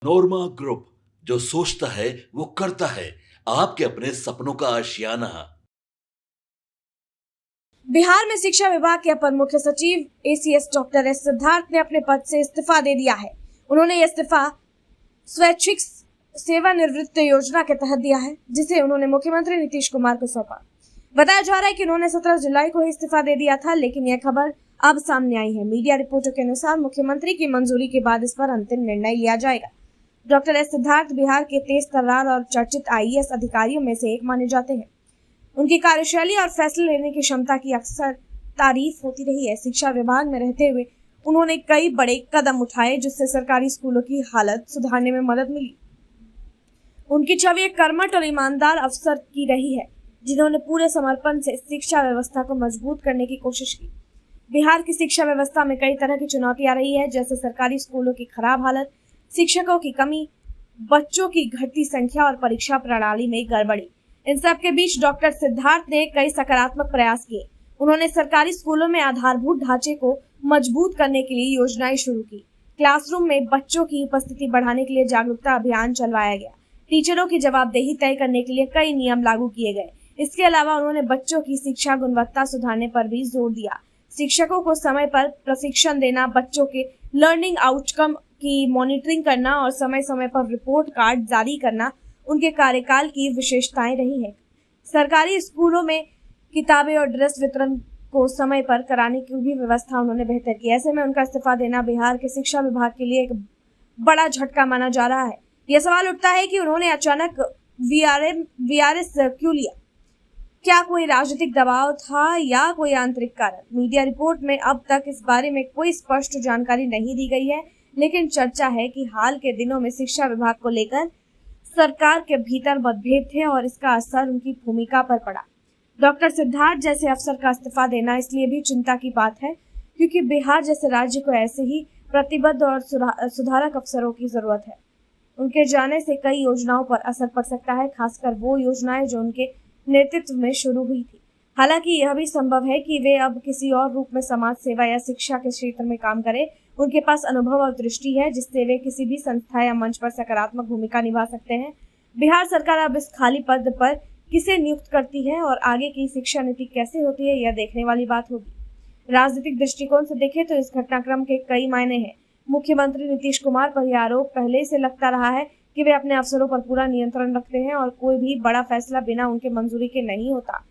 नोरमा group, जो सोचता है वो करता है। आपके अपने सपनों का आशियाना। बिहार में शिक्षा विभाग के अपर मुख्य सचिव एसीएस डॉक्टर एस सिद्धार्थ ने अपने पद से इस्तीफा दे दिया है। उन्होंने यह इस्तीफा स्वैच्छिक सेवानिवृत्त योजना के तहत दिया है, जिसे उन्होंने मुख्यमंत्री नीतीश कुमार को सौंपा। बताया जा रहा है कि उन्होंने 17 जुलाई को ही इस्तीफा दे दिया था, लेकिन यह खबर अब सामने आई है। मीडिया रिपोर्टों के अनुसार मुख्यमंत्री की मंजूरी के बाद इस पर अंतिम निर्णय लिया जाएगा। डॉक्टर एस सिद्धार्थ बिहार के तेज तर्रार और चर्चित आईएएस अधिकारियों में से एक माने जाते हैं। उनकी कार्यशैली और फैसले लेने की क्षमता की अक्सर तारीफ होती रही है। शिक्षा विभाग में रहते हुए उन्होंने कई बड़े कदम उठाए, जिससे सरकारी स्कूलों की हालत सुधारने में मदद मिली। उनकी छवि एक कर्मठ और ईमानदार अफसर की रही है, जिन्होंने पूरे समर्पण से शिक्षा व्यवस्था को मजबूत करने की कोशिश की। बिहार की शिक्षा व्यवस्था में कई तरह की चुनौतियां रही है, जैसे सरकारी स्कूलों की खराब हालत, शिक्षकों की कमी, बच्चों की घटती संख्या और परीक्षा प्रणाली में गड़बड़ी। इन सब के बीच डॉक्टर सिद्धार्थ ने कई सकारात्मक प्रयास किए। उन्होंने सरकारी स्कूलों में आधारभूत ढांचे को मजबूत करने के लिए योजनाएं शुरू की। क्लासरूम में बच्चों की उपस्थिति बढ़ाने के लिए जागरूकता अभियान चलवाया गया। टीचरों की जवाबदेही तय करने के लिए कई नियम लागू किए गए। इसके अलावा उन्होंने बच्चों की शिक्षा गुणवत्ता सुधारने पर भी जोर दिया। शिक्षकों को समय पर प्रशिक्षण देना, बच्चों के लर्निंग आउटकम की मॉनिटरिंग करना और समय समय पर रिपोर्ट कार्ड जारी करना उनके कार्यकाल की विशेषताएं रही हैं। सरकारी स्कूलों में किताबें और ड्रेस वितरण को समय पर कराने की भी व्यवस्था उन्होंने बेहतर की। ऐसे में उनका इस्तीफा देना बिहार के शिक्षा विभाग के लिए एक बड़ा झटका माना जा रहा है। यह सवाल उठता है कि उन्होंने अचानक वीआरएस क्यों लिया? क्या कोई राजनीतिक दबाव था या कोई आंतरिक कारण? मीडिया रिपोर्ट में अब तक इस बारे में कोई स्पष्ट जानकारी नहीं दी गई है, लेकिन चर्चा है कि हाल के दिनों में शिक्षा विभाग को लेकर सरकार के भीतर मतभेद थे और इसका असर उनकी भूमिका पर पड़ा। डॉक्टर सिद्धार्थ जैसे अफसर का इस्तीफा देना इसलिए भी चिंता की बात है, क्योंकि बिहार जैसे राज्य को ऐसे ही प्रतिबद्ध और सुधारक अफसरों की जरूरत है। उनके जाने से कई योजनाओं पर असर पड़ सकता है, खासकर वो योजनाएं जो उनके नेतृत्व में शुरू हुई थी। हालांकि यह भी संभव है कि वे अब किसी और रूप में समाज सेवा या शिक्षा के क्षेत्र में काम करें। उनके पास अनुभव और दृष्टि है, जिससे वे किसी भी संस्था या मंच पर सकारात्मक भूमिका निभा सकते हैं। बिहार सरकार अब इस खाली पद पर किसे नियुक्त करती है और आगे की शिक्षा नीति कैसे होती है, यह देखने वाली बात होगी। राजनीतिक दृष्टिकोण से देखें तो इस घटनाक्रम के कई मायने हैं। मुख्यमंत्री नीतीश कुमार पर यह आरोप पहले से लगता रहा है कि वे अपने अफसरों पर पूरा नियंत्रण रखते हैं और कोई भी बड़ा फैसला बिना उनके मंजूरी के नहीं होता।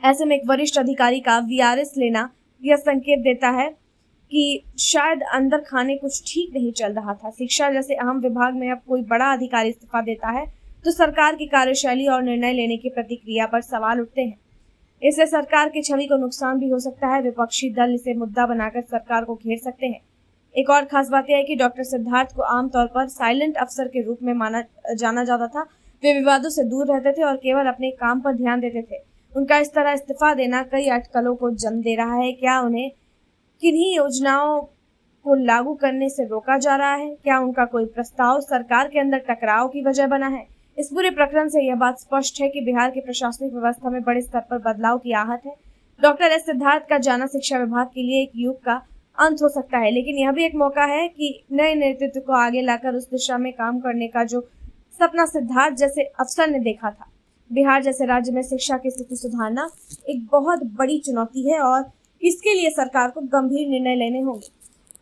ऐसे में एक वरिष्ठ अधिकारी का वीआरएस लेना यह संकेत देता है कि शायद अंदर खाने कुछ ठीक नहीं चल रहा था। शिक्षा जैसे अहम विभाग में अब कोई बड़ा अधिकारी इस्तीफा देता है तो सरकार की कार्यशैली और निर्णय लेने की प्रतिक्रिया पर सवाल उठते हैं। इससे सरकार की छवि को नुकसान भी हो सकता है। विपक्षी दल इसे मुद्दा बनाकर सरकार को घेर सकते हैं। एक और खास बात यह है कि डॉक्टर सिद्धार्थ को आमतौर पर साइलेंट अफसर के रूप में जाना जाता था। वे विवादों से दूर रहते थे और केवल अपने काम पर ध्यान देते थे। उनका इस तरह इस्तीफा देना कई अटकलों को जन्म दे रहा है। क्या उन्हें किन्हीं योजनाओं को लागू करने से रोका जा रहा है? क्या उनका कोई प्रस्ताव सरकार के अंदर टकराव की वजह बना है? इस पूरे प्रकरण से यह बात स्पष्ट है कि बिहार की प्रशासनिक व्यवस्था में बड़े स्तर पर बदलाव की आहट है। डॉक्टर एस सिद्धार्थ का जाना शिक्षा विभाग के लिए एक युग का अंत हो सकता है, लेकिन यह भी एक मौका है कि नए नेतृत्व को आगे लाकर उस दिशा में काम करने का जो सपना सिद्धार्थ जैसे अफसर ने देखा था। बिहार जैसे राज्य में शिक्षा की स्थिति सुधारना एक बहुत बड़ी चुनौती है और इसके लिए सरकार को गंभीर निर्णय लेने होंगे।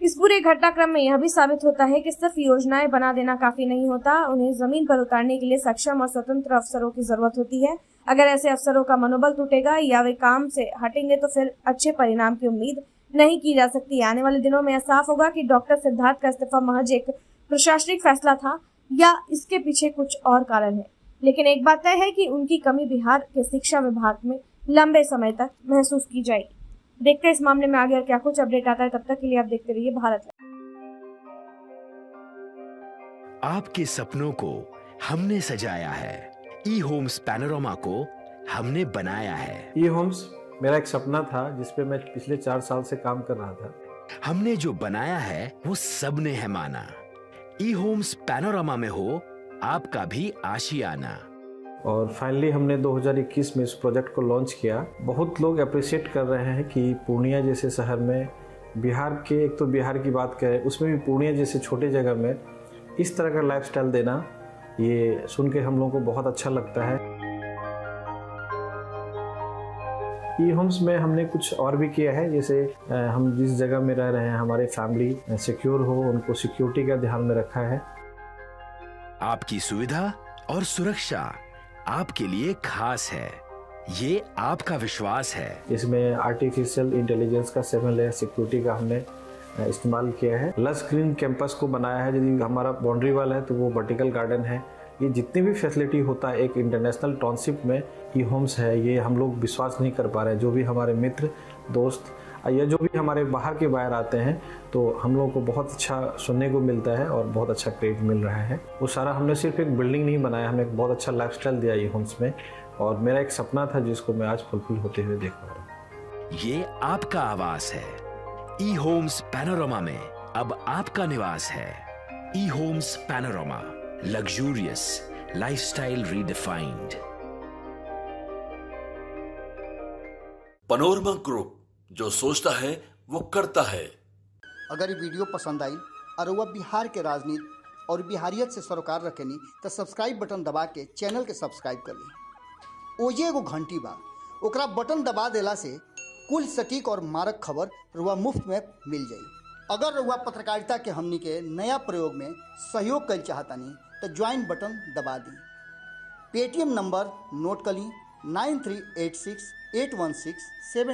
इस पूरे घटनाक्रम में यह भी साबित होता है कि सिर्फ योजनाएं बना देना काफी नहीं होता, उन्हें जमीन पर उतारने के लिए सक्षम और स्वतंत्र अफसरों की जरूरत होती है। अगर ऐसे अफसरों का मनोबल टूटेगा या वे काम से हटेंगे तो फिर अच्छे परिणाम की उम्मीद नहीं की जा सकती। आने वाले दिनों में यह साफ होगा कि डॉक्टर सिद्धार्थ का इस्तीफा महज एक प्रशासनिक फैसला था या इसके पीछे कुछ और कारण है। लेकिन एक बात तय है कि उनकी कमी बिहार के शिक्षा विभाग में लंबे समय तक महसूस की जाएगी। देखते हैं इस मामले में आगे और क्या कुछ अपडेट आता है। तब तक के लिए आप देखते रहिए भारत लाइव। आपके सपनों को हमने सजाया है, ई होम्स पैनोरामा को हमने बनाया है। ई होम्स मेरा एक सपना था जिसपे मैं पिछले 4 साल से काम कर रहा था। हमने जो बनाया है वो सबने है माना। ई होम्स पैनोरामा में हो आपका भी आशियाना। और फाइनली हमने 2021 में इस प्रोजेक्ट को लॉन्च किया। बहुत लोग अप्रिशिएट कर रहे हैं कि पूर्णिया जैसे शहर में बिहार के, एक तो बिहार की बात करें उसमें भी पूर्णिया जैसे छोटे जगह में इस तरह का लाइफस्टाइल देना, ये सुन के हम लोगों को बहुत अच्छा लगता है। ई होम्स में हमने कुछ और भी किया है, जैसे हम जिस जगह में रह रहे हैं हमारे फैमिली सिक्योर हो, उनको सिक्योरिटी का ध्यान में रखा है। आपकी सुविधा और सुरक्षा आपके लिए खास है, ये आपका विश्वास है। इसमें आर्टिफिशियल इंटेलिजेंस का 7 लेयर सिक्योरिटी का हमने इस्तेमाल किया है। लस ग्रीन कैंपस को बनाया है, यदि हमारा बाउंड्री वाल है तो वो वर्टिकल गार्डन है। ये जितनी भी फैसिलिटी होता है एक इंटरनेशनल टाउनशिप में ई होम्स है, ये हम लोग विश्वास नहीं कर पा रहे हैं। जो भी हमारे मित्र दोस्त या जो भी हमारे बाहर आते हैं, तो हम लोगों को बहुत अच्छा सुनने को मिलता है और बहुत अच्छा क्रेडिट मिल रहा है। वो सारा हमने सिर्फ एक बिल्डिंग नहीं बनाया, हमें एक बहुत अच्छा लाइफस्टाइल दिया ई होम्स में, और मेरा एक सपना था जिसको मैं आज फुलफिल होते हुए देख पा रहा हूँ। ये आपका आवास है। ई होम्स पैनोरामा में अब आपका निवास है। E homes Panorama, luxurious lifestyle redefined. Panorama group, जो सोचता है वो करता है। अगर ये वीडियो पसंद आई और वह बिहार के राजनीति और बिहारियत से सरोकार रखेनी तो सब्सक्राइब बटन दबा के चैनल के सब्सक्राइब कर ली। ओजे एगो घंटी बा, ओकरा बटन दबा देला से कुल सटीक और मारक खबर रुआ मुफ्त में मिल जाई। अगर रुआ पत्रकारिता के हमनी के नया प्रयोग में सहयोग कर चाहतानी तो ज्वाइन बटन दबा दी। पेटीएम नंबर नोट कर ली 93868167